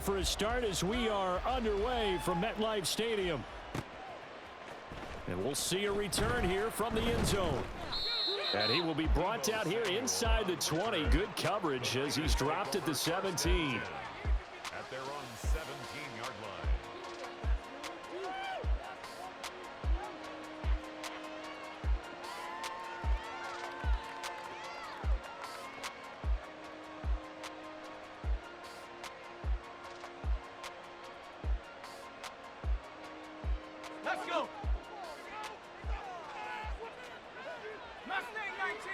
For a start as we are underway from MetLife Stadium. And we'll see a return here from the end zone. And he will be brought down here inside the 20. Good coverage as he's dropped at the 17. At their own 17-yard line. Let's go. Mustang 19.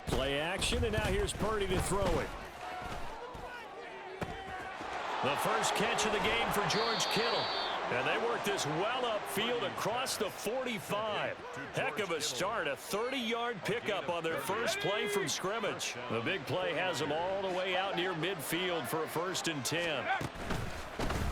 Play action, and now here's Purdy to throw it. The first catch of the game for George Kittle. And they work this well upfield across the 45. Heck of a start, a 30-yard pickup on their first play from scrimmage. The big play has them all the way out near midfield for a 1st and 10.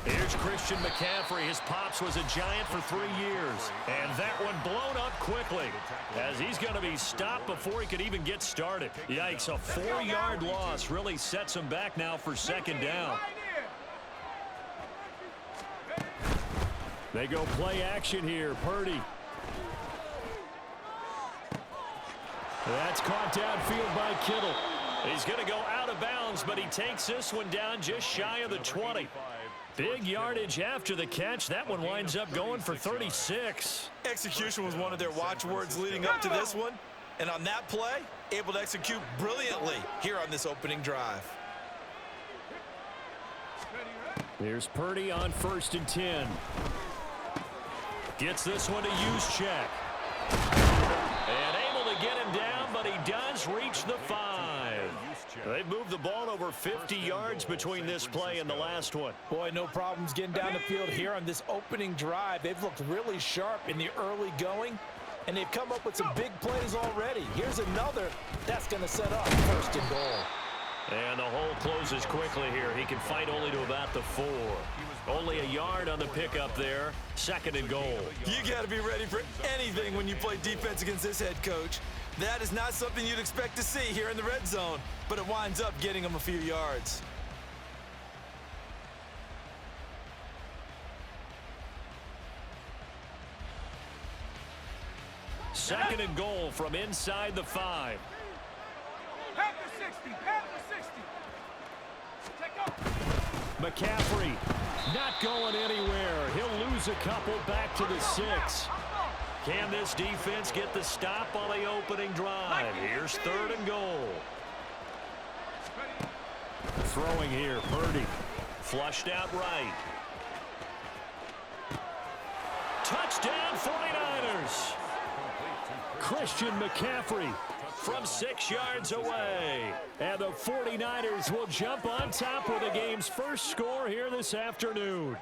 Here's Christian McCaffrey. His pops was a Giant for 3 years. And that one blown up quickly as he's going to be stopped before he could even get started. Yikes, a 4-yard loss really sets him back now for 2nd down. They go play action here. Purdy. That's caught downfield by Kittle. He's going to go out of bounds, but he takes this one down just shy of the 20. Big yardage after the catch. That one winds up going for 36. Execution was one of their watchwords leading up to this one. And on that play, able to execute brilliantly here on this opening drive. Here's Purdy on 1st and 10. Gets this one to Juszczyk. And able to get him down, but he does reach the 5. They've moved the ball over 50 yards between this play and the last one. Boy, no problems getting down the field here on this opening drive. They've looked really sharp in the early going, and they've come up with some big plays already. Here's another that's going to set up 1st and goal. And the hole closes quickly here. He can fight only to about the 4. Only a yard on the pickup there. 2nd and goal. You got to be ready for anything when you play defense against this head coach. That is not something you'd expect to see here in the red zone, but it winds up getting him a few yards. Second and goal from inside the 5. Half the 60. Half the 60. Take up. McCaffrey not going anywhere. He'll lose a couple back to the 6. Can this defense get the stop on the opening drive? Here's 3rd and goal. Throwing here, Purdy. Flushed out right. Touchdown 49ers. Christian McCaffrey from 6 yards away. And the 49ers will jump on top with the game's first score here this afternoon.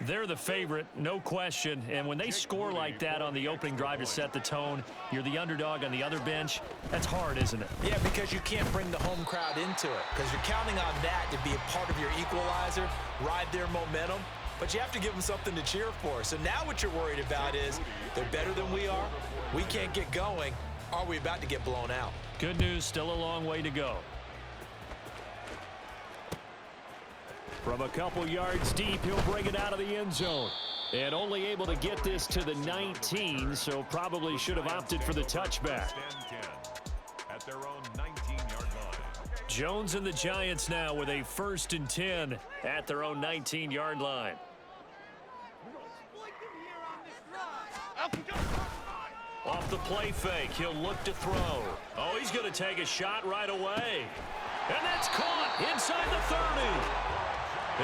They're the favorite, no question. And when they score like that on the opening drive to set the tone, you're the underdog on the other bench. That's hard, isn't it? Yeah, because you can't bring the home crowd into it, because you're counting on that to be a part of your equalizer, ride their momentum. But you have to give them something to cheer for. So now what you're worried about is they're better than we are. We can't get going. Are we about to get blown out? Good news, still a long way to go. From a couple yards deep, he'll bring it out of the end zone. And only able to get this to the 19, so probably should have opted for the touchback. At their own 19-yard line. Jones and the Giants now with a 1st and 10 at their own 19-yard line. Off the play fake, he'll look to throw. Oh, he's going to take a shot right away. And that's caught inside the 30.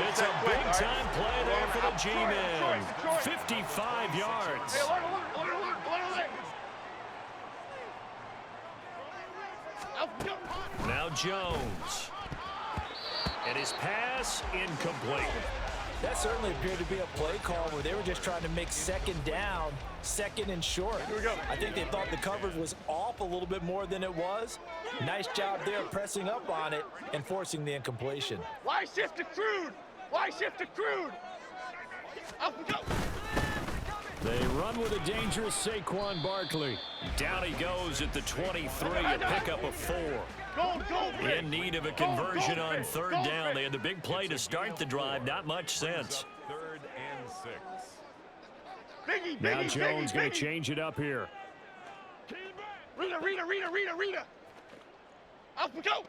It's a big-time play there for the G-Men. 55 yards. Now Jones. And his pass incomplete. That certainly appeared to be a play call where they were just trying to make 2nd down, 2nd and short. I think they thought the coverage was off a little bit more than it was. Nice job there pressing up on it and forcing the incompletion. Why shift to crude? Why shift to crude? Up and go. They run with a dangerous Saquon Barkley. Down he goes at the 23, a pickup of 4. In need of a conversion on third down. They had the big play to start the drive. Not much sense. 3rd and 6. Now Jones going to change it up here. Rita. Up and go.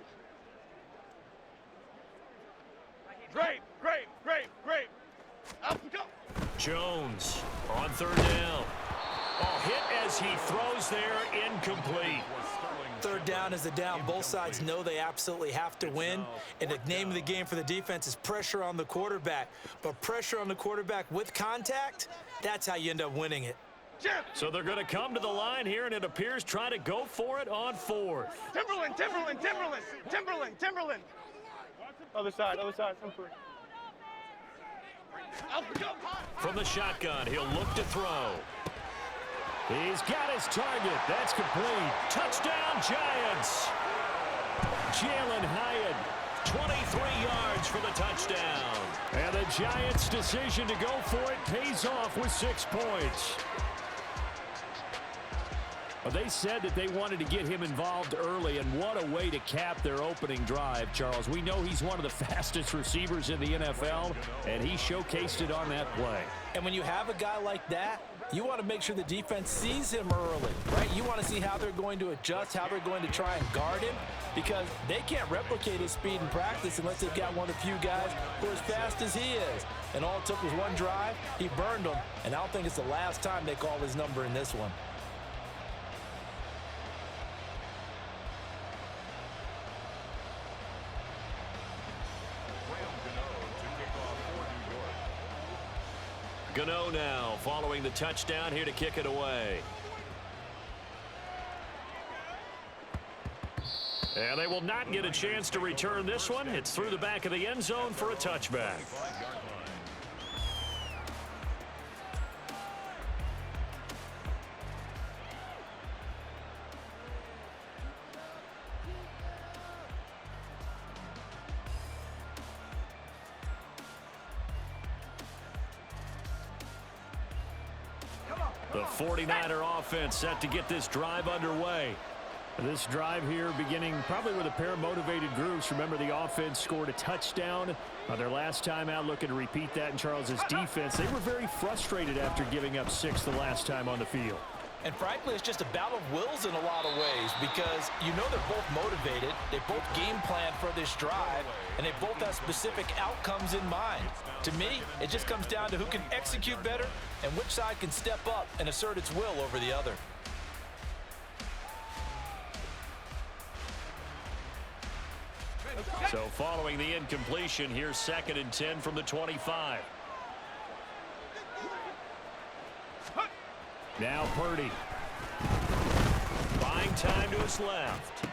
Great. Up and go. Jones on third down. Oh, hit as he throws there, incomplete. Third down is a down. Both sides know they absolutely have to win. And the name of the game for the defense is pressure on the quarterback. But pressure on the quarterback with contact, that's how you end up winning it. So they're going to come to the line here, and it appears trying to go for it on 4th. Timberland. Other side, Simple. From the shotgun, he'll look to throw. He's got his target. That's complete. Touchdown, Giants. Jalen Hyatt, 23 yards for the touchdown. And the Giants' decision to go for it pays off with 6 points. Well, they said that they wanted to get him involved early, and what a way to cap their opening drive, Charles. We know he's one of the fastest receivers in the NFL, and he showcased it on that play. And when you have a guy like that, you want to make sure the defense sees him early, right? You want to see how they're going to adjust, how they're going to try and guard him, because they can't replicate his speed in practice unless they've got one of the few guys who are as fast as he is. And all it took was one drive. He burned them, and I don't think it's the last time they call his number in this one. Gano now following the touchdown here to kick it away. And they will not get a chance to return this one. It's through the back of the end zone for a touchback. The 49er offense set to get this drive underway. This drive here beginning probably with a pair of motivated groups. Remember, the offense scored a touchdown on their last time out, looking to repeat that in Charles's defense. They were very frustrated after giving up 6 the last time on the field. And frankly, it's just a battle of wills in a lot of ways, because you know they're both motivated, they both game plan for this drive, and they both have specific outcomes in mind. To me, it just comes down to who can execute better and which side can step up and assert its will over the other. So following the incompletion, here's 2nd and 10 from the 25. Now Purdy. Buying time to his left.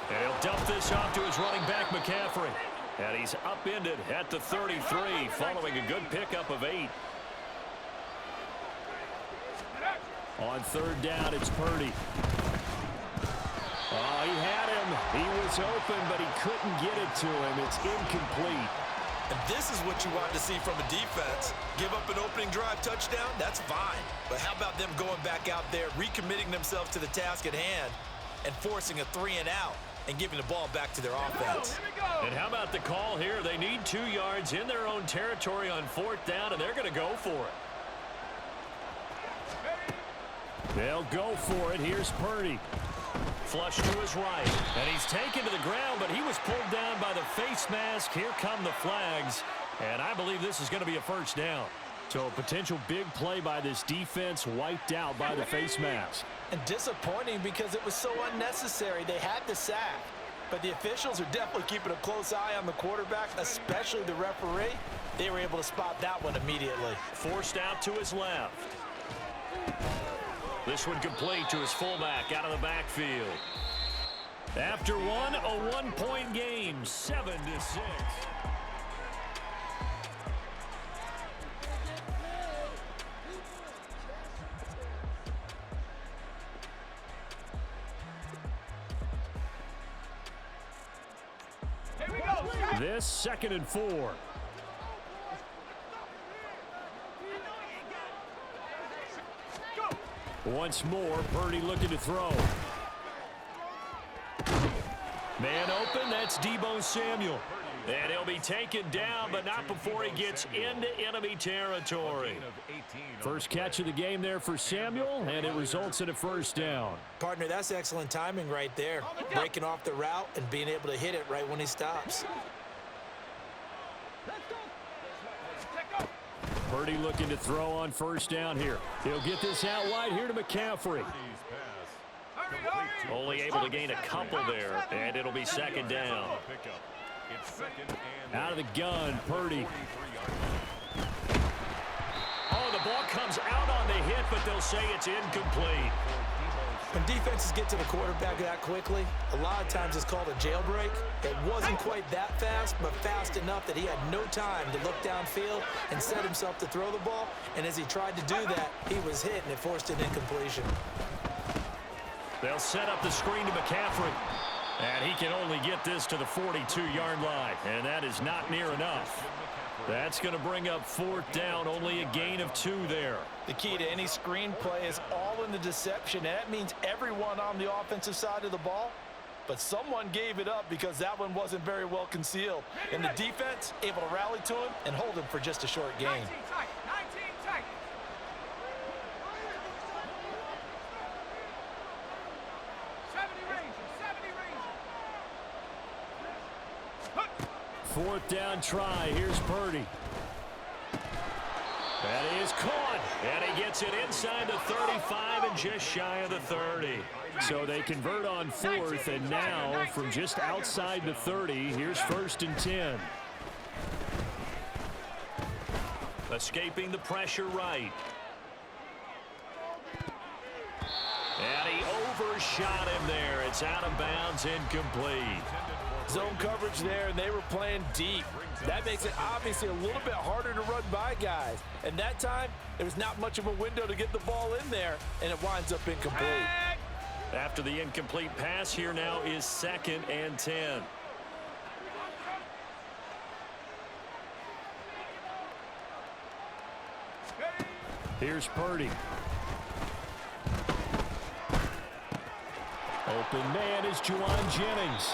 And he'll dump this off to his running back, McCaffrey. And he's upended at the 33, following a good pickup of 8. On third down, it's Purdy. Oh, he had him. He was open, but he couldn't get it to him. It's incomplete. And this is what you want to see from a defense. Give up an opening drive touchdown, that's fine. But how about them going back out there, recommitting themselves to the task at hand, and forcing a 3 and out, and giving the ball back to their offense. And how about the call here? They need 2 yards in their own territory on 4th down, and they're going to go for it. They'll go for it. Here's Purdy. Flush to his right, and he's taken to the ground, but he was pulled down by the face mask. Here come the flags, and I believe this is going to be a first down. So a potential big play by this defense, wiped out by the face mask. And disappointing because it was so unnecessary. They had the sack, but the officials are definitely keeping a close eye on the quarterback, especially the referee. They were able to spot that one immediately. Forced out to his left. This one complete to his fullback out of the backfield. After one, a 1-point game, 7-6. This 2nd and 4. Once more, Purdy looking to throw. Man open, that's Deebo Samuel. And he'll be taken down, but not before he gets into enemy territory. First catch of the game there for Samuel, and it results in a first down. Partner, that's excellent timing right there. Breaking off the route and being able to hit it right when he stops. Purdy looking to throw on first down here. He'll get this out wide here to McCaffrey. Only able to gain a couple there, and it'll be second down. Out of the gun, Purdy. Oh, the ball comes out on the hit, but they'll say it's incomplete. When defenses get to the quarterback that quickly, a lot of times it's called a jailbreak. It wasn't quite that fast, but fast enough that he had no time to look downfield and set himself to throw the ball. And as he tried to do that, he was hit, and it forced an incompletion. They'll set up the screen to McCaffrey. And he can only get this to the 42-yard line, and that is not near enough. That's going to bring up fourth down, only a gain of 2 there. The key to any screen play is all in the deception, and that means everyone on the offensive side of the ball. But someone gave it up because that one wasn't very well concealed. And the defense able to rally to him and hold him for just a short gain. 19 tight. 19 tight. Fourth down try. Here's Purdy. That is caught. And he gets it inside the 35 and just shy of the 30. So they convert on fourth, and now from just outside the 30, here's first and 10. Escaping the pressure right. And he overshot him there. It's out of bounds, incomplete. Zone coverage there, and they were playing deep. That makes it obviously a little bit harder to run by guys. And that time, there was not much of a window to get the ball in there, and it winds up incomplete. After the incomplete pass, here now is second and 10. Here's Purdy. Open man is Juwan Jennings.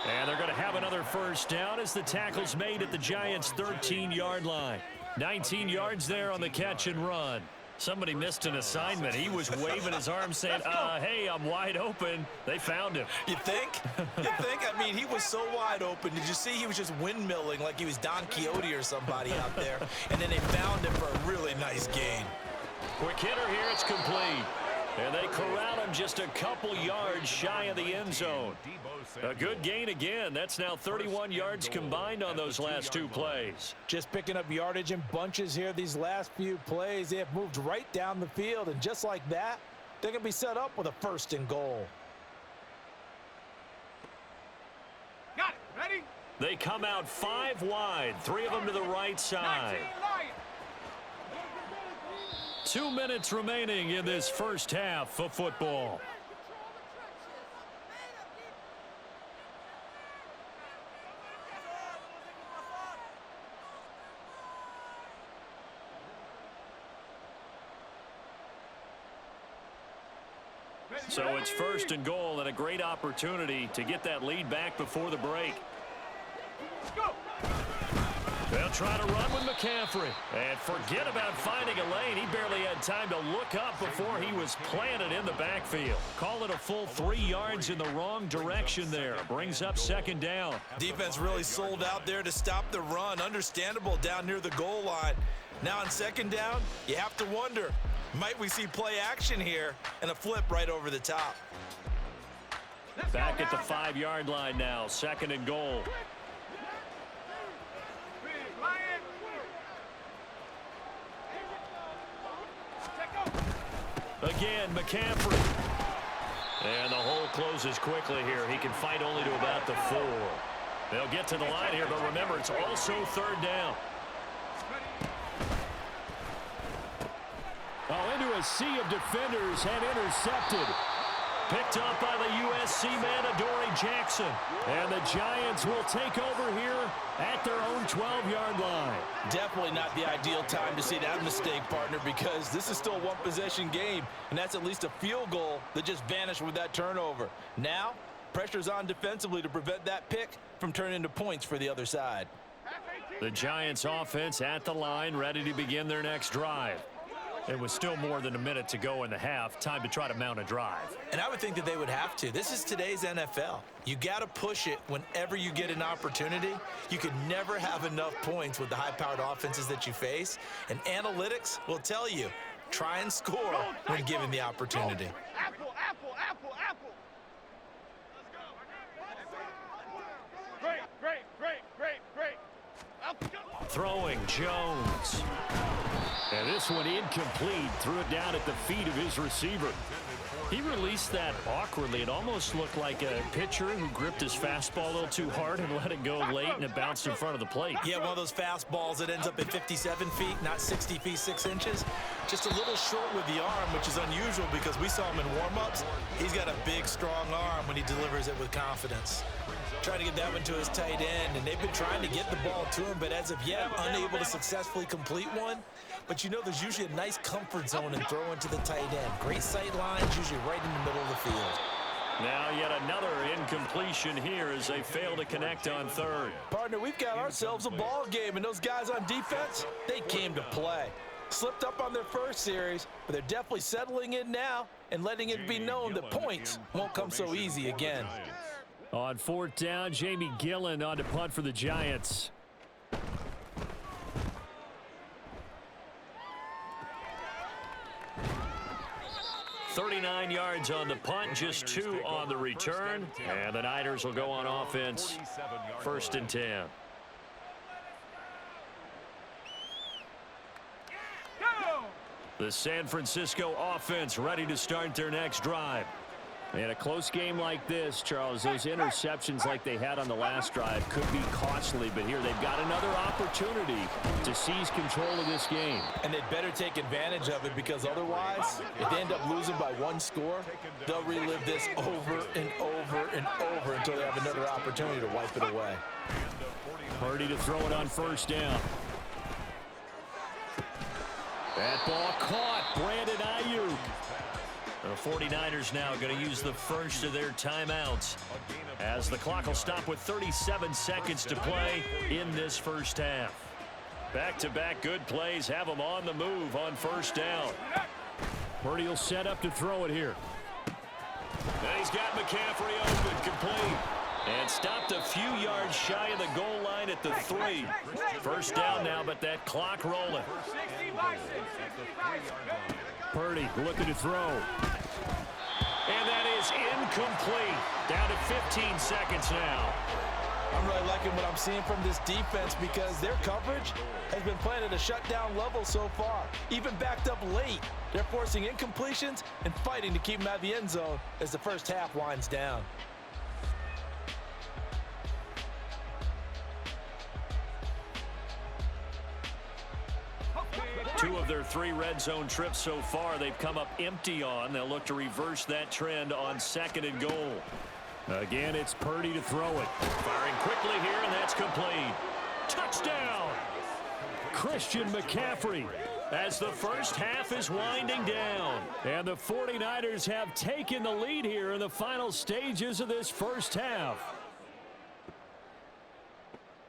And they're going to have another first down as the tackle's made at the Giants' 13-yard line. 19 yards there on the catch and run. Somebody missed an assignment. He was waving his arm saying, hey, I'm wide open. They found him. You think? You think? I mean, he was so wide open. Did you see he was just windmilling like he was Don Quixote or somebody out there? And then they found him for a really nice gain. Quick hitter here. It's complete. And they corral him just a couple yards shy of the end zone. A good gain again. That's now 31 yards combined on those last 2 plays. Just picking up yardage in bunches here these last few plays. They have moved right down the field, and just like that, they're going to be set up with a first and goal. Got it. Ready? They come out 5 wide, 3 of them to the right side. 19 Lions. 2 minutes remaining in this first half of football. So it's first and goal, and a great opportunity to get that lead back before the break. Go. They'll try to run with McCaffrey. And forget about finding a lane. He barely had time to look up before he was planted in the backfield. Call it a full 3 yards in the wrong direction there. Brings up second down. Defense really sold out there to stop the run. Understandable down near the goal line. Now on second down, you have to wonder, might we see play action here and a flip right over the top? Back at the 5-yard line now. Second and goal. Again, McCaffrey. And the hole closes quickly here. He can fight only to about the 4. They'll get to the line here, but remember, it's also third down. Oh, into a sea of defenders and intercepted. Picked up by the USC man, Adoree Jackson. And the Giants will take over here at their own 12-yard line. Definitely not the ideal time to see that mistake, partner, because this is still a one-possession game, and that's at least a field goal that just vanished with that turnover. Now, pressure's on defensively to prevent that pick from turning into points for the other side. The Giants offense at the line, ready to begin their next drive. It was still more than a minute to go in the half. Time to try to mount a drive. And I would think that they would have to. This is today's NFL. You got to push it whenever you get an opportunity. You could never have enough points with the high-powered offenses that you face. And analytics will tell you, try and score when given the opportunity. Apple, apple, apple, apple. Great, great, great, great, great. Throwing Jones. And this one incomplete. Threw it down at the feet of his receiver. He released that awkwardly. It almost looked like a pitcher who gripped his fastball a little too hard and let it go late, and it bounced in front of the plate. Yeah, one of those fastballs that ends up at 57 feet, not 60 feet, 6 inches. Just a little short with the arm, which is unusual because we saw him in warm-ups. He's got a big, strong arm when he delivers it with confidence. Trying to get that one to his tight end, and they've been trying to get the ball to him, but as of yet, unable to successfully complete one. But you know there's usually a nice comfort zone in throwing to the tight end. Great sight lines, usually right in the middle of the field. Now yet another incompletion here as they fail to connect on third. Partner, we've got ourselves a ball game, and those guys on defense, they came to play. Slipped up on their first series, but they're definitely settling in now and letting it be known that points won't come so easy again. On fourth down, Jamie Gillen on to punt for the Giants. .39 yards on the punt, just 2 on the return. And the Niners will go on offense, 1st and 10. The San Francisco offense ready to start their next drive. In a close game like this, Charles, those interceptions like they had on the last drive could be costly, but here they've got another opportunity to seize control of this game. And they'd better take advantage of it because otherwise, if they end up losing by 1 score, they'll relive this over and over and over until they have another opportunity to wipe it away. Purdy to throw it on 1st down. That ball caught. Brandon Ayuk. The 49ers now going to use the first of their timeouts as the clock will stop with 37 seconds to play in this first half. Back-to-back good plays have them on the move on 1st down. Purdy will set up to throw it here. And he's got McCaffrey open, complete. And stopped a few yards shy of the goal line at the 3. 1st down now, but that clock rolling. Purdy looking to throw. And that is incomplete. Down to 15 seconds now. I'm really liking what I'm seeing from this defense because their coverage has been playing at a shutdown level so far. Even backed up late, they're forcing incompletions and fighting to keep them out of the end zone as the first half winds down. Two of their 3 red zone trips so far they've come up empty on. They'll look to reverse that trend on 2nd and goal. Again, it's Purdy to throw it. Firing quickly here, and that's complete. Touchdown! Christian McCaffrey as the first half is winding down. And the 49ers have taken the lead here in the final stages of this first half.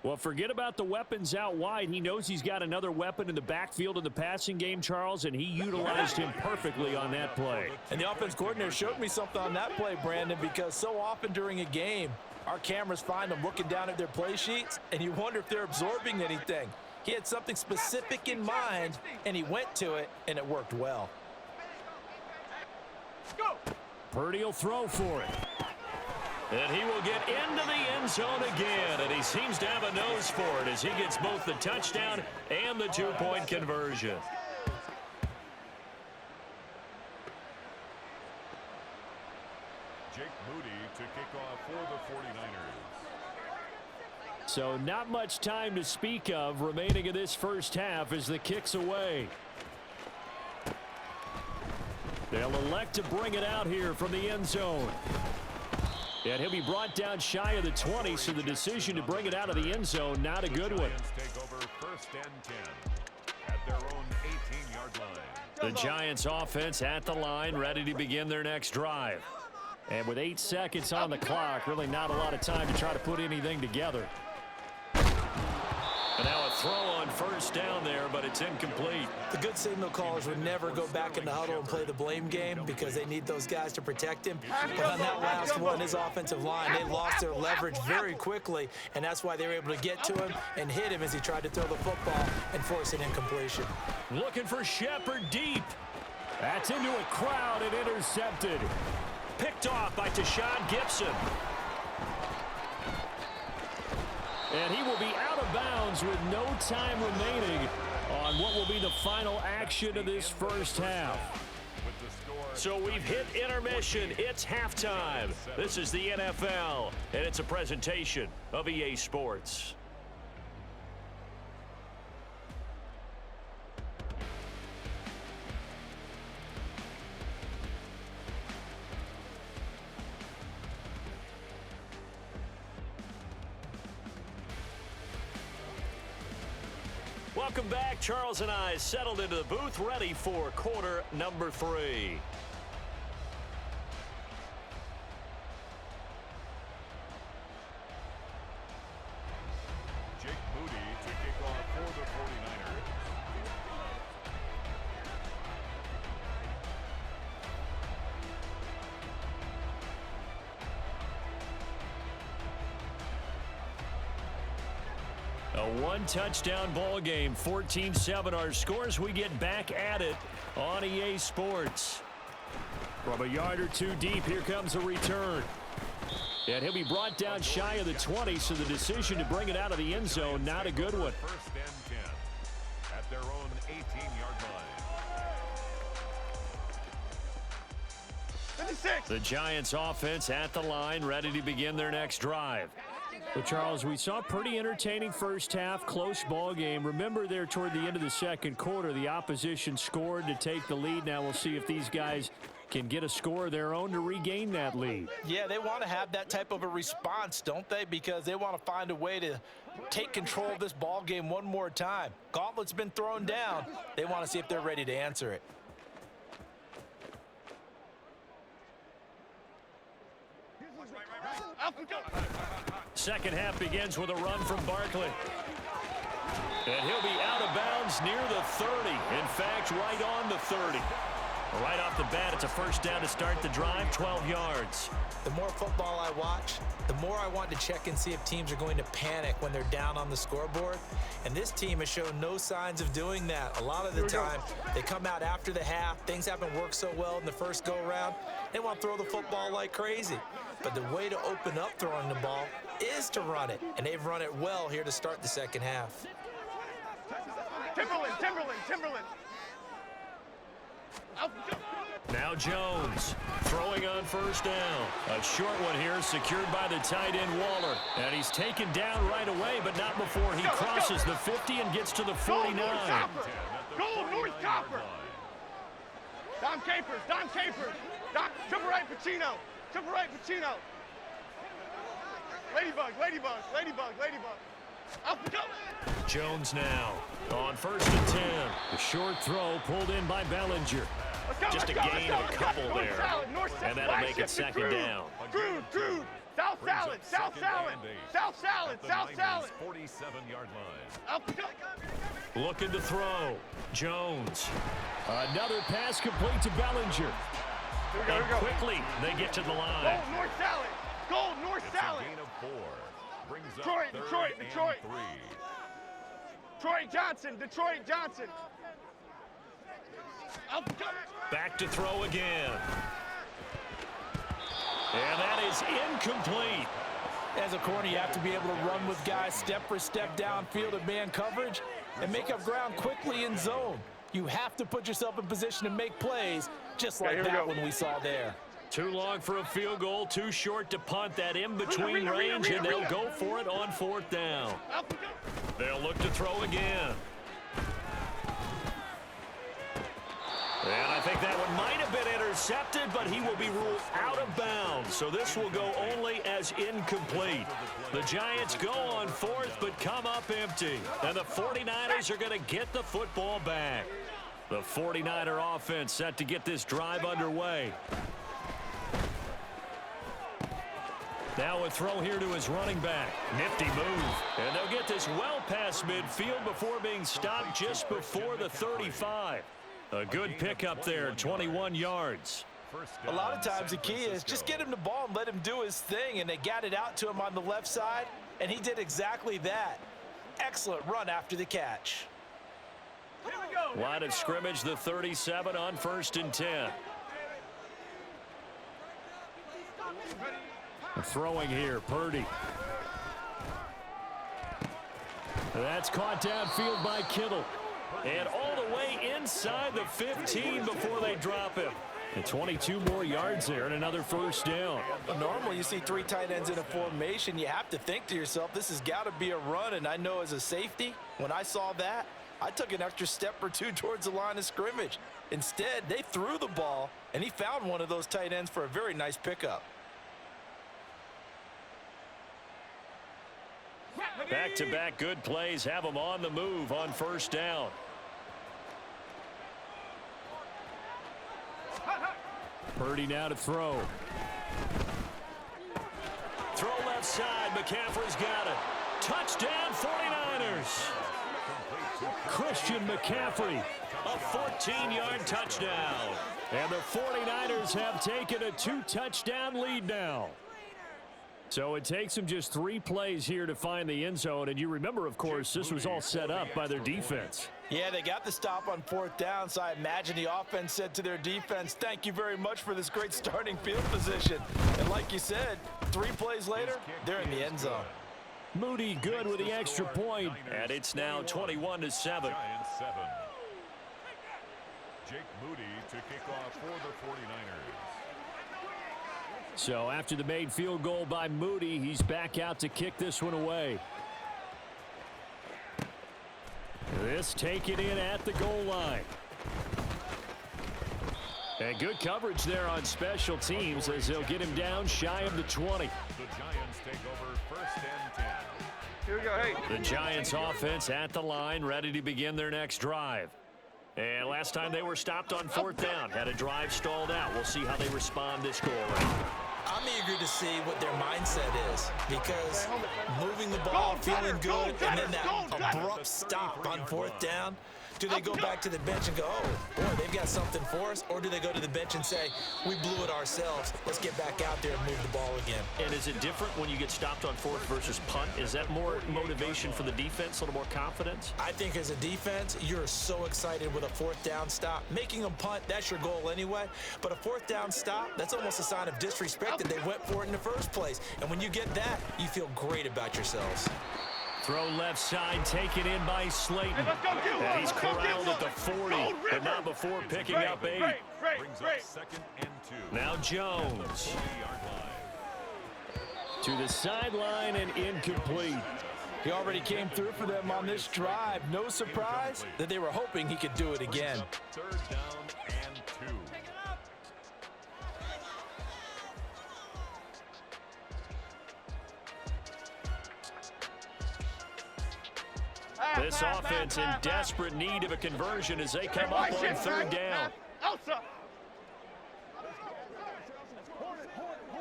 Well, forget about the weapons out wide. He knows he's got another weapon in the backfield in the passing game, Charles, and he utilized him perfectly on that play. And the offense coordinator showed me something on that play, Brandon, because so often during a game, our cameras find them looking down at their play sheets, and you wonder if they're absorbing anything. He had something specific in mind, and he went to it, and it worked well. Purdy will throw for it. And he will get into the end zone again, and he seems to have a nose for it as he gets both the touchdown and the 2-point conversion. Jake Moody to kick off for the 49ers. So not much time to speak of remaining in this first half as the kick's away. They'll elect to bring it out here from the end zone. And he'll be brought down shy of the 20, so the decision to bring it out of the end zone, not a good one. Take over 1st and 10 at their own 18-yard line. The Giants offense at the line, ready to begin their next drive. And with 8 seconds on the clock, really not a lot of time to try to put anything together. And now a throw on 1st down there, but it's incomplete. The good signal callers would never go back in the huddle and play the blame game because they need those guys to protect him. But on that last one, his offensive line, they lost their leverage very quickly, and that's why they were able to get to him and hit him as he tried to throw the football and force an incompletion. Looking for Shepard deep. That's into a crowd and intercepted. Picked off by Tashawn Gibson. And he will be out of bounds with no time remaining on what will be the final action of this first half. So we've hit intermission. It's halftime. This is the NFL, and it's a presentation of EA Sports. Welcome back. Charles and I settled into the booth, ready for quarter number 3. Jake Moody to kick off for the 49ers. A one-touchdown ball game, 14-7 our scores. We get back at it on EA Sports. From a yard or two deep, here comes a return. And he'll be brought down shy of the 20, so the decision to bring it out of the end zone, not a good one. 1st and 10 at their own 18-yard line. 56. The Giants offense at the line, ready to begin their next drive. Well, Charles, we saw a pretty entertaining first half, close ball game. Remember there toward the end of the second quarter, the opposition scored to take the lead. Now we'll see if these guys can get a score of their own to regain that lead. Yeah, they want to have that type of a response, don't they? Because they want to find a way to take control of this ball game one more time. Gauntlet's been thrown down. They want to see if they're ready to answer it. Second half begins with a run from Barkley. And he'll be out of bounds near the 30. In fact, right on the 30. Right off the bat, it's a first down to start the drive, 12 yards. The more football I watch, the more I want to check and see if teams are going to panic when they're down on the scoreboard. And this team has shown no signs of doing that. A lot of the time, they come out after the half. Things haven't worked so well in the first go-around. They want to throw the football like crazy. But the way to open up throwing the ball is to run it. And they've run it well here to start the second half. Timberland. Now Jones throwing on first down. A short one here secured by the tight end Waller. And he's taken down right away, but not before he crosses the 50 and gets to the 49. Go North Copper. Don Capers. Triple right Pacino. Ladybug. Up we go. Jones now on 1st and 10. The short throw pulled in by Bellinger. Just a gain of a couple there. And that'll make it second down. Crude. South salad. 47-yard line. Up we go. Looking to throw. Jones. Another pass complete to Bellinger. And quickly they get to the line. Gold North salad. Gain of 4. Brings up Detroit. 3rd and 3. Detroit Johnson. Up we go. Back to throw again. And that is incomplete. As a corner, you have to be able to run with guys step for step downfield in man coverage and make up ground quickly in zone. You have to put yourself in position to make plays, just like that one we saw there. Too long for a field goal, too short to punt. That in-between range, and they'll go for it on 4th down. They'll look to throw again. And I think that one might have been intercepted, but he will be ruled out of bounds. So this will go only as incomplete. The Giants go on fourth, but come up empty. And the 49ers are going to get the football back. The 49er offense set to get this drive underway. Now a throw here to his running back. Nifty move. And they'll get this well past midfield before being stopped just before the 35. A good pickup there, 21 yards. A lot of times the key is just get him the ball and let him do his thing, and they got it out to him on the left side, and he did exactly that. Excellent run after the catch. Line of scrimmage, the 37 on 1st and 10. Throwing here, Purdy. That's caught downfield by Kittle. And all the way inside the 15 before they drop him. And 22 more yards there and another first down. Normally you see 3 tight ends in a formation. You have to think to yourself, this has got to be a run. And I know as a safety, when I saw that, I took an extra step or two towards the line of scrimmage. Instead, they threw the ball, and he found one of those tight ends for a very nice pickup. Back-to-back good plays have them on the move on first down. Purdy now to throw. Throw left side. McCaffrey's got it. Touchdown 49ers. Christian McCaffrey, a 14-yard touchdown. And the 49ers have taken a 2-touchdown lead now. So it takes them just 3 plays here to find the end zone. And you remember, of course, this was all set up by their defense. Yeah, they got the stop on 4th down, so I imagine the offense said to their defense, thank you very much for this great starting field position. And like you said, 3 plays later, they're in the end zone. Moody good with the extra point, and it's now 21-7. Giants 7. Jake Moody to kick off for the 49ers. So after the made field goal by Moody, he's back out to kick this one away. This taken in at the goal line. And good coverage there on special teams as they'll get him down shy of the 20. The Giants take over 1st and 10. Here we go, hey. The Giants offense at the line, ready to begin their next drive. And last time they were stopped on 4th down, had a drive stalled out. We'll see how they respond this go-around. I'm eager to see what their mindset is, because moving the ball, feeling good, and then that abrupt stop on 4th down, do they go back to the bench and go, oh, boy, they've got something for us? Or do they go to the bench and say, we blew it ourselves, let's get back out there and move the ball again? And is it different when you get stopped on 4th versus punt? Is that more motivation for the defense, a little more confidence? I think as a defense, you're so excited with a 4th down stop. Making them punt, that's your goal anyway. But a 4th down stop, that's almost a sign of disrespect that they went for it in the first place. And when you get that, you feel great about yourselves. Throw left side, taken in by Slayton. And he's corralled at the 40, but not before picking up 8. Brings up 2nd and 2. Now Jones. 40-yard line. To the sideline and incomplete. He already came through for them on this drive. No surprise that they were hoping he could do it again. 3rd down and 2. This offense in desperate need of a conversion as they come up on 3rd down.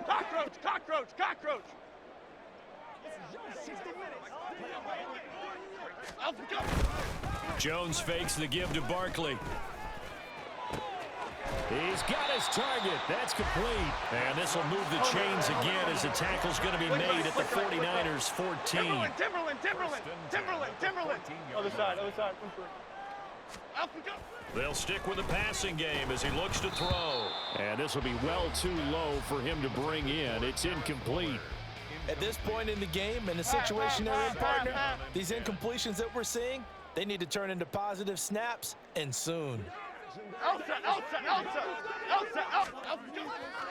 Cockroach, cockroach, cockroach. Jones fakes the give to Barkley. He's got his target. That's complete. And this will move the chains again as the tackle's going to be made at the 49ers 14. Timberland. Other side. They'll stick with the passing game as he looks to throw. And this will be well too low for him to bring in. It's incomplete. At this point in the game, in the situation they're in, partner, these incompletions that we're seeing, they need to turn into positive snaps, and soon.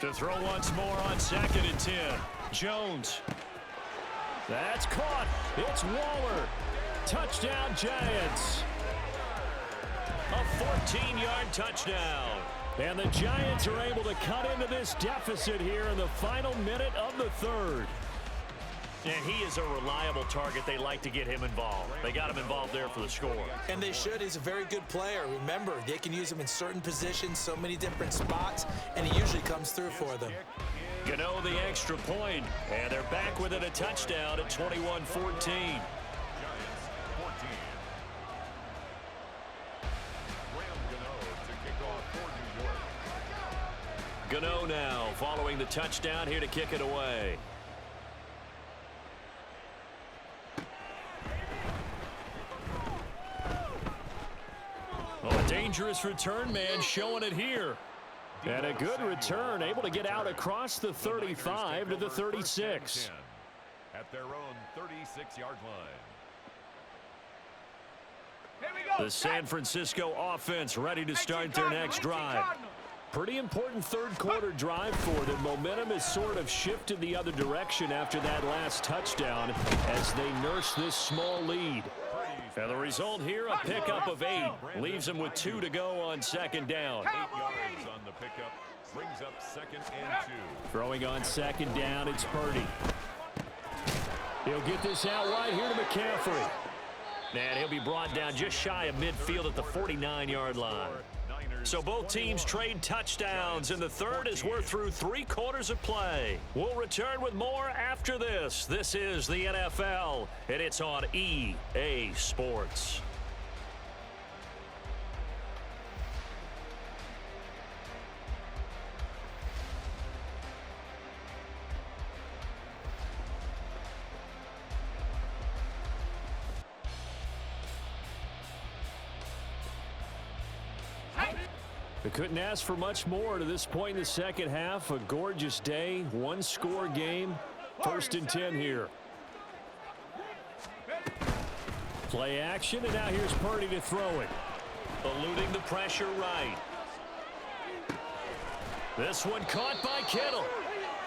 To throw once more on 2nd and 10. Jones. That's caught. It's Waller. Touchdown, Giants. A 14-yard touchdown. And the Giants are able to cut into this deficit here in the final minute of the third. And he is a reliable target. They like to get him involved. They got him involved there for the score. And they should. He's a very good player. Remember, they can use him in certain positions, so many different spots, and he usually comes through for them. Gano the extra point, and they're back within a touchdown at 21-14. Gano now following the touchdown here to kick it away. Oh, a dangerous return man showing it here. And a good return, able to get out across the 35 to the 36. At their own 36-yard line. The San Francisco offense ready to start their next drive. Pretty important third quarter drive for them. Momentum has sort of shifted the other direction after that last touchdown as they nurse this small lead. And the result here, a pickup of 8. Leaves them with 2 to go on second down. 8 yards on the pickup. Brings up 2nd and 2. Throwing on second down, it's Purdy. He'll get this out right here to McCaffrey. And he'll be brought down just shy of midfield at the 49-yard line. So both teams trade touchdowns, and the third as we're through 3 quarters of play. We'll return with more after this. This is the NFL, and it's on EA Sports. They couldn't ask for much more to this point in the second half. A gorgeous day, 1-score game. 1st and 10 here. Play action, and now here's Purdy to throw it. Eluding the pressure right. This one caught by Kittle.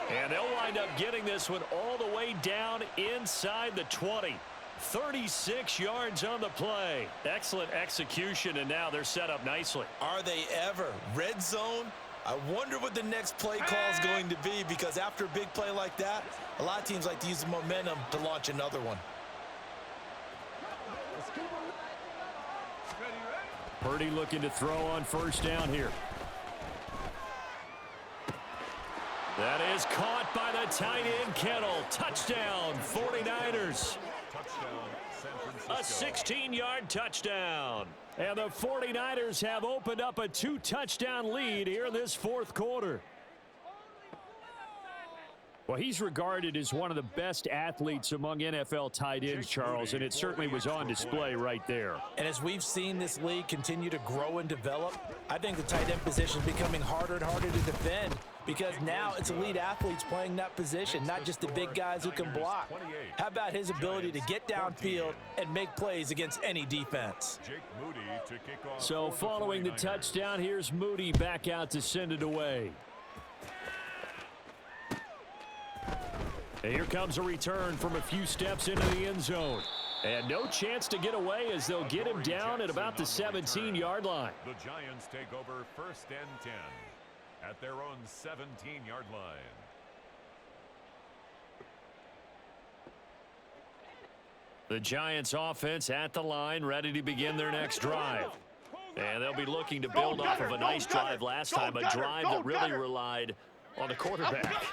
And they'll wind up getting this one all the way down inside the 20. 36 yards on the play. Excellent execution, and now they're set up nicely. Are they ever? Red zone? I wonder what the next play call is going to be, because after a big play like that, a lot of teams like to use the momentum to launch another one. Purdy looking to throw on first down here. That is caught by the tight end, Kittle. Touchdown, 49ers. A 16-yard touchdown. And the 49ers have opened up a 2-touchdown lead here in this 4th quarter. Well, he's regarded as one of the best athletes among NFL tight ends, Charles, and it certainly was on display right there. And as we've seen this league continue to grow and develop, I think the tight end position is becoming harder and harder to defend, because now it's elite athletes playing that position, not just the big guys who can block. How about his ability to get downfield and make plays against any defense? So following the touchdown, here's Moody back out to send it away. And here comes a return from a few steps into the end zone. And no chance to get away as they'll get him down at about the 17-yard line. The Giants take over 1st and 10 at their own 17-yard line. The Giants offense at the line, ready to begin their next drive. And they'll be looking to build off of a nice drive last time, a drive that really relied on the quarterback.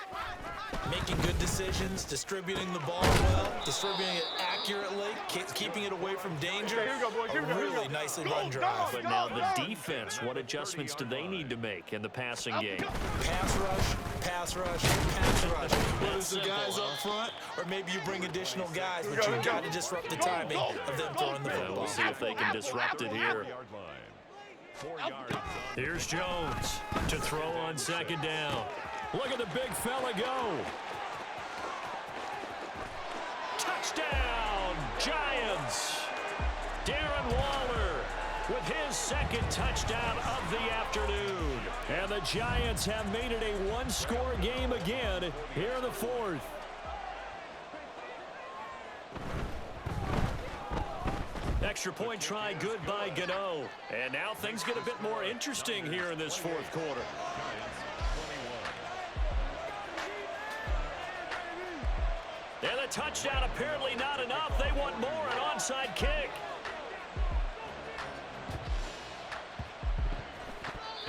Making good decisions, distributing the ball well, distributing it accurately, keeping it away from danger. A really nicely run drive. But now the defense, what adjustments do they need to make in the passing game? Pass rush, pass rush, pass rush. Whether it's the guys up front, or maybe you bring additional guys, but you've got to disrupt the timing of them throwing the football. We'll see if they can disrupt it here. Here's Jones to throw on second down. Look at the big fella go. Touchdown, Giants. Darren Waller with his 2nd touchdown of the afternoon. And the Giants have made it a 1-score game again here in the 4th. extra point try good by Gano. And now things get a bit more interesting here in this fourth quarter. And the touchdown apparently not enough. They want more, an onside kick.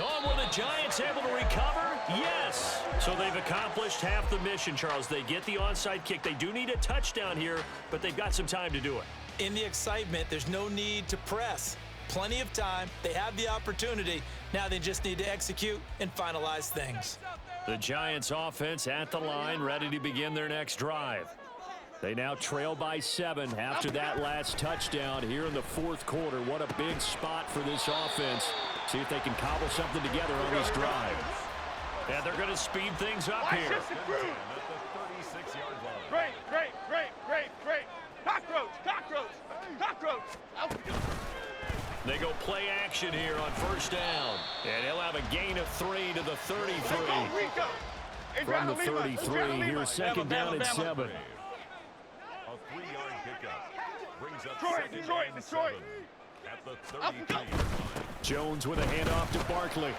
Oh, were the Giants able to recover? Yes. So they've accomplished half the mission, Charles. They get the onside kick. They do need a touchdown here, but they've got some time to do it. In the excitement, there's no need to press. Plenty of time. They have the opportunity. Now they just need to execute and finalize things. The Giants offense at the line, ready to begin their next drive. They now trail by 7 after that last touchdown here in the fourth quarter. What a big spot for this offense. See if they can cobble something together on this drive. And they're going to speed things up here. Great. Cockroach. They go play action here on first down. And he'll have a gain of 3 to the 33. From the 33, here's second down and 7. A 3-yard pickup. Brings up Detroit. At the 33. Jones with a handoff to Barkley.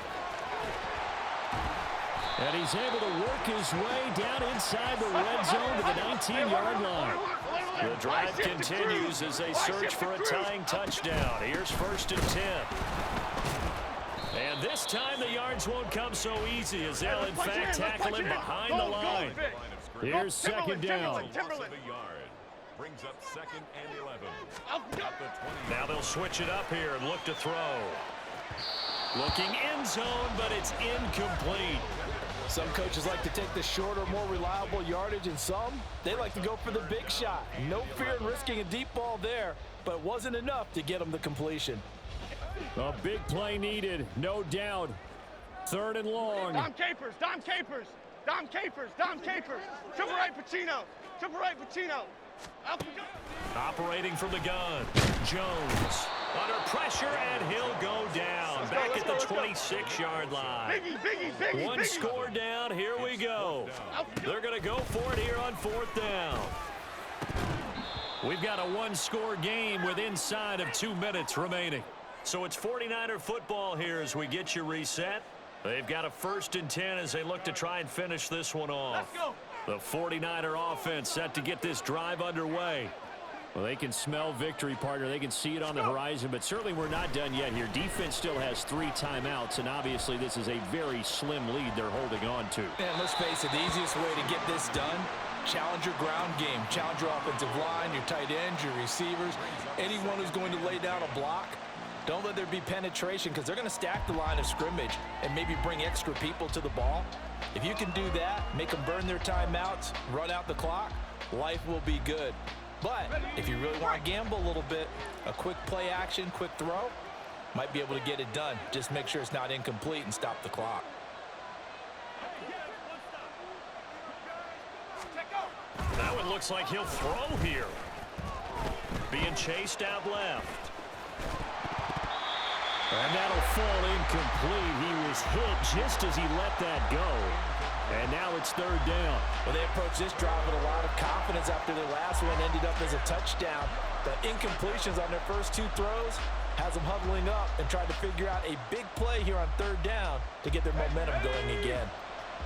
And he's able to work his way down inside the red zone to the 19-yard line. The drive continues as they search for a tying touchdown. Here's first and 10. And this time the yards won't come so easy as they'll in fact tackle him behind the line. Here's second down. Brings up second and 11. At the 20. Now they'll switch it up here and look to throw. Looking end zone, but it's incomplete. Some coaches like to take the shorter, more reliable yardage, and some, they like to go for the big shot. No fear in risking a deep ball there, but it wasn't enough to get them the completion. A big play needed, no doubt. Third and long. Dom Capers. Triple right Pacino. Operating from the gun. Jones under pressure, and he'll go down. Back at the 26-yard line. Biggie. One score down. Here we go. They're going to go for it here on fourth down. We've got a one-score game with inside of 2 minutes remaining. So it's 49er football here as we get you reset. They've got a first and 10 as they look to try and finish this one off. Let's go. The 49er offense set to get this drive underway. Well, they can smell victory, partner. They can see it on the horizon, but certainly we're not done yet here. Defense still has 3 timeouts, and obviously this is a very slim lead they're holding on to. And let's face it, the easiest way to get this done, challenge your ground game. Challenge your offensive line, your tight ends, your receivers, anyone who's going to lay down a block. Don't let there be penetration because they're going to stack the line of scrimmage and maybe bring extra people to the ball. If you can do that, make them burn their timeouts, run out the clock, life will be good. But if you really want to gamble a little bit, a quick play action, quick throw, might be able to get it done. Just make sure it's not incomplete and stop the clock. That one looks like he'll throw here. Being chased out left. And that'll fall incomplete. He was hit just as he let that go. And now it's third down. Well, they approached this drive with a lot of confidence after their last one ended up as a touchdown. But incompletions on their first 2 throws has them huddling up and trying to figure out a big play here on third down to get their momentum going again.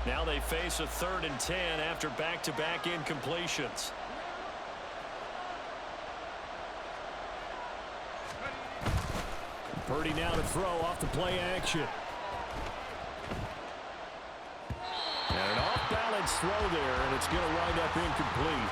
Now they face a 3rd and 10 after back-to-back incompletions. Purdy now to throw off the play action. And an off-balance throw there, and it's going to wind up incomplete.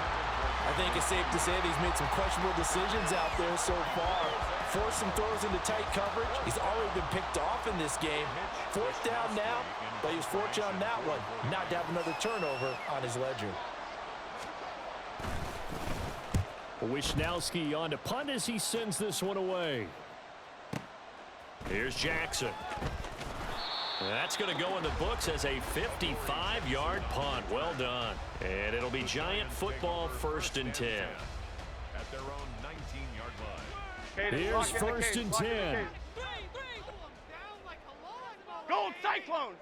I think it's safe to say that he's made some questionable decisions out there so far. Forced some throws into tight coverage. He's already been picked off in this game. 4th down now, but he was fortunate on that one not to have another turnover on his ledger. Wisnowski on to punt as he sends this one away. Here's Jackson. That's going to go in the books as a 55-yard punt. Well done. And it'll be Giant football 1st and 10. At their own 19-yard line. Here's 1st and 10. Gold Cyclone.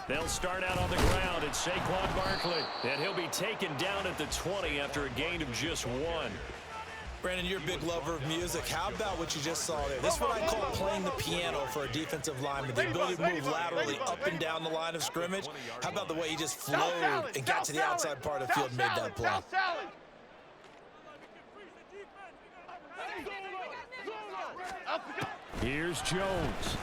They'll start out on the ground. It's Saquon Barkley. And he'll be taken down at the 20 after a gain of just 1. Brandon, you're a big lover of music. How about what you just saw there? This is what I call playing the piano for a defensive lineman. The ability to move laterally up and down the line of scrimmage. How about the way he just flowed and got to the outside part of the field and made that play? Here's Jones.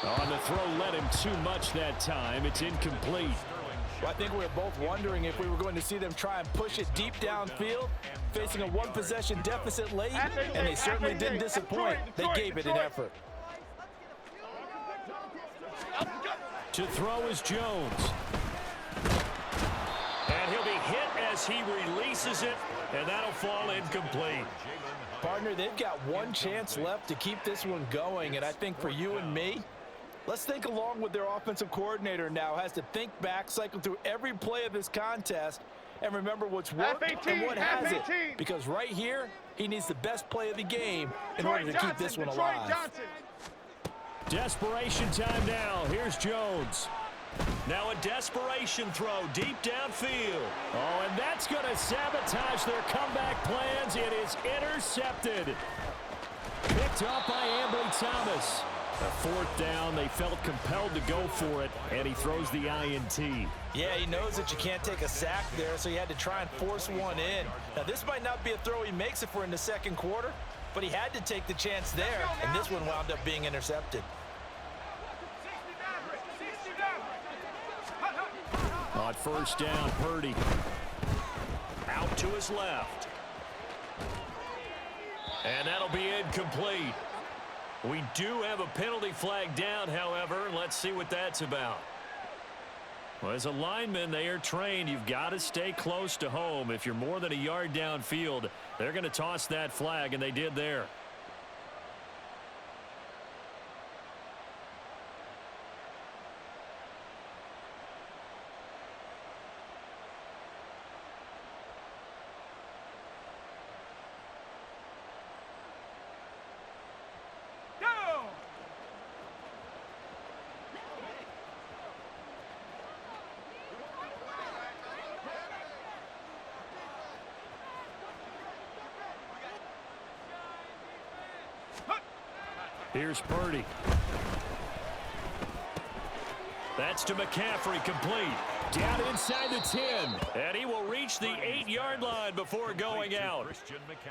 On the throw, led him too much that time. It's incomplete. Well, I think we were both wondering if we were going to see them try and push it deep downfield, facing a one-possession deficit late, and they certainly didn't disappoint. They gave it an effort. To throw is Jones. And he'll be hit as he releases it, and that'll fall incomplete. Partner, they've got one chance left to keep this one going, and I think for you and me, let's think along with their offensive coordinator now. Has to think back, cycle through every play of this contest, and remember what's worked and what hasn't. Because right here, he needs the best play of the game in order to keep this one alive. Desperation time now. Here's Jones. Now a desperation throw deep downfield. Oh, and that's going to sabotage their comeback plans. It is intercepted. Picked up by Ambly Thomas. A 4th down, they felt compelled to go for it, and he throws the INT. Yeah, he knows that you can't take a sack there, so he had to try and force one in. Now, this might not be a throw he makes if we're in the second quarter, but he had to take the chance there, and this one wound up being intercepted. On 1st down, Purdy. Out to his left. And that'll be incomplete. We do have a penalty flag down, however. Let's see what that's about. Well, as a lineman, they are trained. You've got to stay close to home. If you're more than a yard downfield, they're going to toss that flag, and they did there. Here's Purdy. That's to McCaffrey, complete. Down inside the 10. And he will reach the 8-yard line before going out.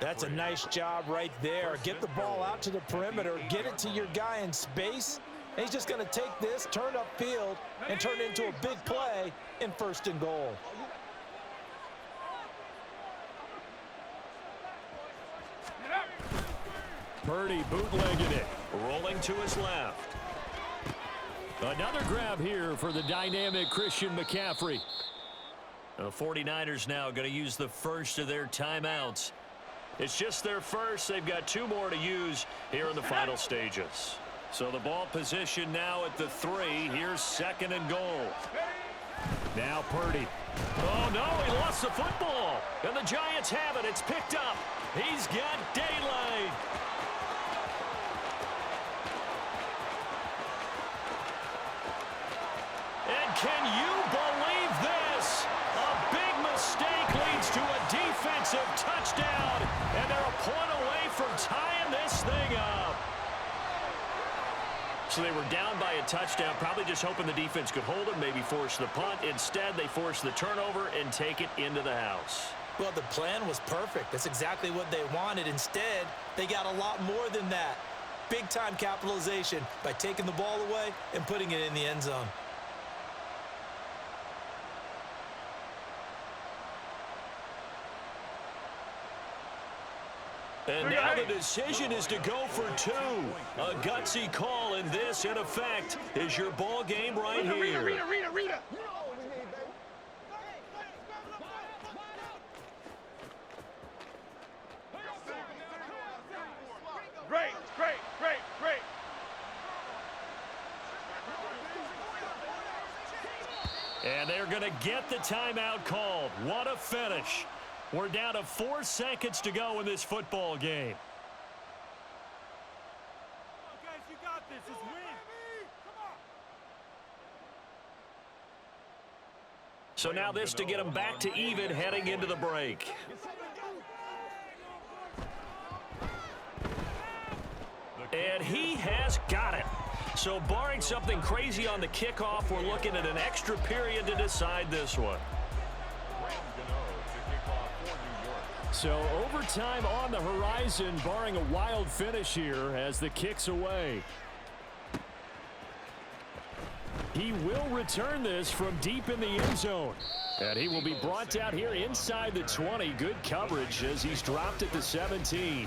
That's a nice job right there. Get the ball out to the perimeter. Get it to your guy in space. And he's just going to take this, turn upfield, and turn it into a big play in 1st and goal. Purdy bootlegging it. Rolling to his left. Another grab here for the dynamic Christian McCaffrey. The 49ers now going to use the first of their timeouts. It's just their first. They've got 2 more to use here in the final stages. So the ball position now at the 3. Here's 2nd and goal. Now Purdy. Oh, no, he lost the football. And the Giants have it. It's picked up. He's got daylight. And can you believe this? A big mistake leads to a defensive touchdown, and they're a point away from tying this thing up. So they were down by a touchdown, probably just hoping the defense could hold it, maybe force the punt. Instead, they force the turnover and take it into the house. Well, the plan was perfect. That's exactly what they wanted. Instead, they got a lot more than that. Big-time capitalization by taking the ball away and putting it in the end zone. And now the decision is to go for 2. A gutsy call, and this, in effect, is your ball game right here. Rita. Great. And they're going to get the timeout called. What a finish. We're down to 4 seconds to go in this football game. Guys, you got So now this to get them back to even heading into the break. And he has got it. So barring something crazy on the kickoff, we're looking at an extra period to decide this one. So overtime on the horizon, barring a wild finish here as the kick's away. He will return this from deep in the end zone. And he will be brought down here inside the 20. Good coverage as he's dropped at the 17.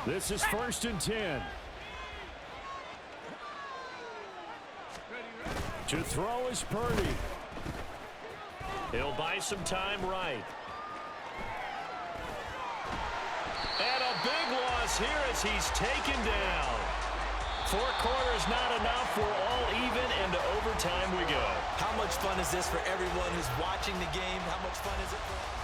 This is 1st and 10. To throw is Purdy. He'll buy some time right. And a big loss here as he's taken down. 4 quarters not enough. We're all even, and to overtime we go. How much fun is this for everyone who's watching the game? How much fun is it for...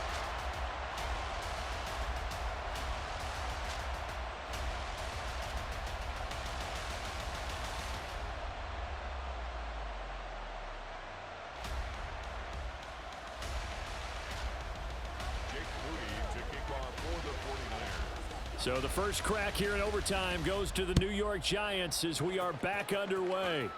So the first crack here in overtime goes to the New York Giants as we are back underway.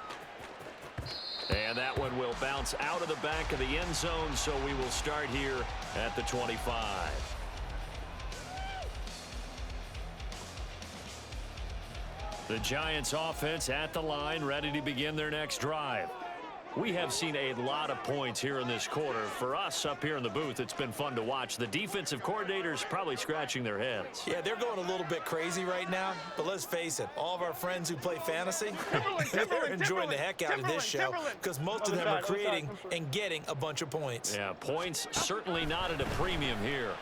And that one will bounce out of the back of the end zone, so we will start here at the 25. The Giants offense at the line, ready to begin their next drive. We have seen a lot of points here in this quarter. For us up here in the booth, it's been fun to watch. The defensive coordinators probably scratching their heads. Yeah, they're going a little bit crazy right now. But let's face it, all of our friends who play fantasy, they're enjoying the heck out of this show because most of them are creating and getting a bunch of points. Yeah, points certainly not at a premium here.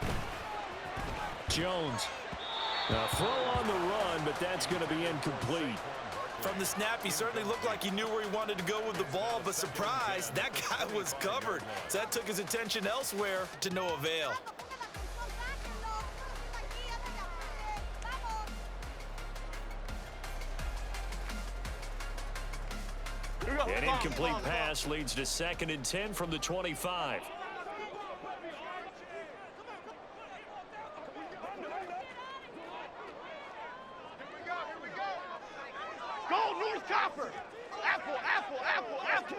Jones. Now throw on the run, but that's going to be incomplete. From the snap, he certainly looked like he knew where he wanted to go with the ball, but surprise, that guy was covered. So that took his attention elsewhere to no avail. An incomplete pass leads to 2nd and 10 from the 25. Go, North Copper! Apple, apple, apple, apple!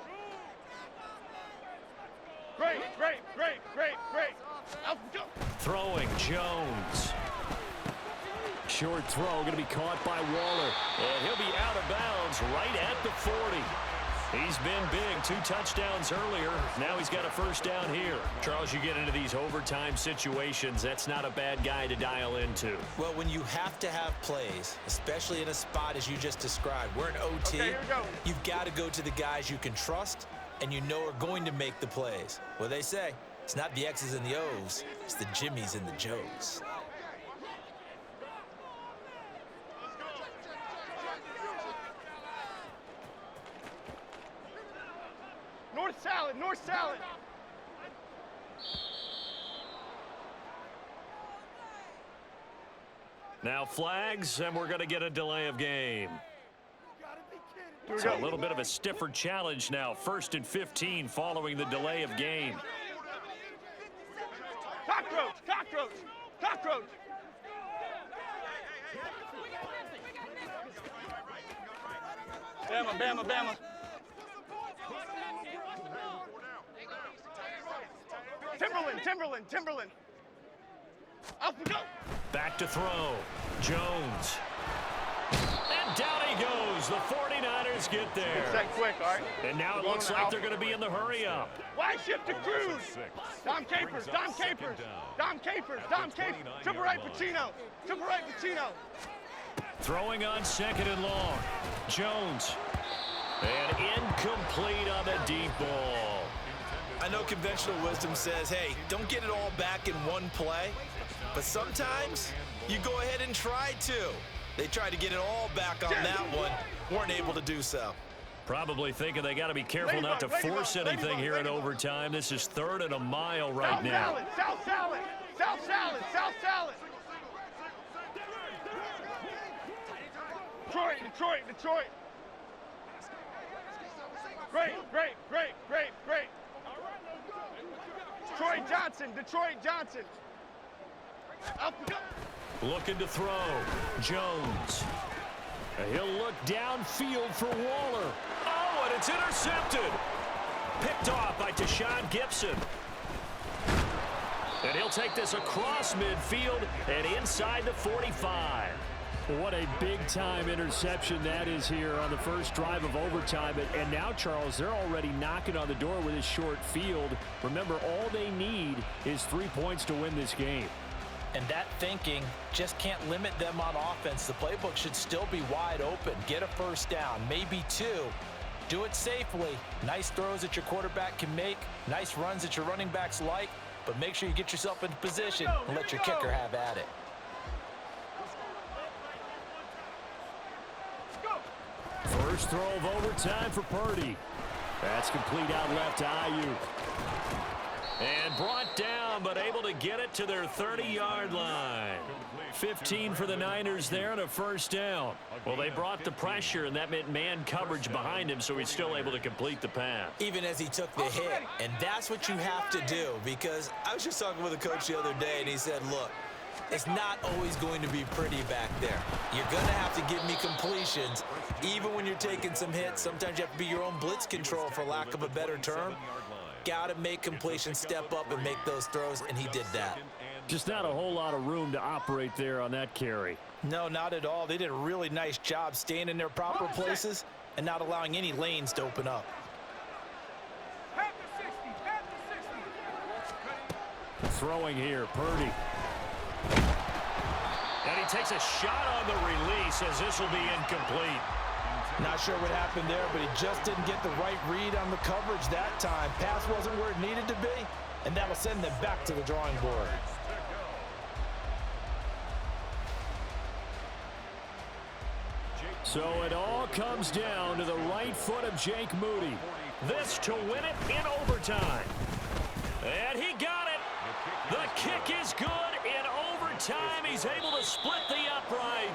Great, great, great, great, great! Apple, go! Throwing Jones. Short throw going to be caught by Waller. And he'll be out of bounds right at the 40. He's been big. 2 touchdowns earlier. Now he's got a first down here. Charles, you get into these overtime situations, that's not a bad guy to dial into. Well, when you have to have plays, especially in a spot as you just described, we're in OT, Okay, here we go. You've got to go to the guys you can trust and you know are going to make the plays. Well, they say it's not the X's and the O's, it's the Jimmies and the Joes. North salad, north salad! Now flags, and we're going to get a delay of game. Here we So go. a little bit of a stiffer challenge now. 1st and 15 following the delay of game. Cockroach, cockroach, cockroach! Bama, Bama, Bama. Timberland, Timberland, Timberland. Up we go. Back to throw. Jones. And down he goes. The 49ers get there. Set quick, all right? And now it looks like they're going to be in the hurry up. Wide shift to Cruz. Dom Capers, Dom Capers, Dom Capers, Dom Capers. Triple right Pacino. Triple right Pacino. Throwing on 2nd and long. Jones. And incomplete on the deep ball. I know conventional wisdom says, hey, don't get it all back in one play, but sometimes you go ahead and try to. They tried to get it all back on that one, weren't able to do so. Probably thinking they got to be careful not to force anything here in overtime. This is 3rd and a mile right now. South salad, South salad, South salad. Detroit, Detroit, Detroit. Great, great, great, great, great. Detroit Johnson. Up we go. Looking to throw. Jones. He'll look downfield for Waller. Oh, and it's intercepted. Picked off by Tashawn Gibson. And he'll take this across midfield and inside the 45. What a big-time interception that is here on the first drive of overtime. And now, Charles, they're already knocking on the door with this short field. Remember, all they need is 3 points to win this game. And that thinking just can't limit them on offense. The playbook should still be wide open. Get a first down, maybe 2. Do it safely. Nice throws that your quarterback can make. Nice runs that your running backs like. But make sure you get yourself into position and let your kicker have at it. First throw of overtime for Purdy. That's complete out left to Ayuk. And brought down, but able to get it to their 30-yard line. 15 for the Niners there and a first down. Well, they brought the pressure, and that meant man coverage behind him, so he's still able to complete the pass. Even as he took the hit. And that's what you have to do, because I was just talking with a coach the other day, and he said, look, it's not always going to be pretty back there. You're going to have to give me completions. Even when you're taking some hits, sometimes you have to be your own blitz control, for lack of a better term. Got to make completions, step up and make those throws, and he did that. Just not a whole lot of room to operate there on that carry. No, not at all. They did a really nice job staying in their proper places and not allowing any lanes to open up. Throwing here, Purdy. And he takes a shot on the release as this will be incomplete. Not sure what happened there, but he just didn't get the right read on the coverage that time. Pass wasn't where it needed to be, and that'll send them back to the drawing board. So it all comes down to the right foot of Jake Moody. This to win it in overtime. And he got it. The kick is good in overtime. He's able to split the upright.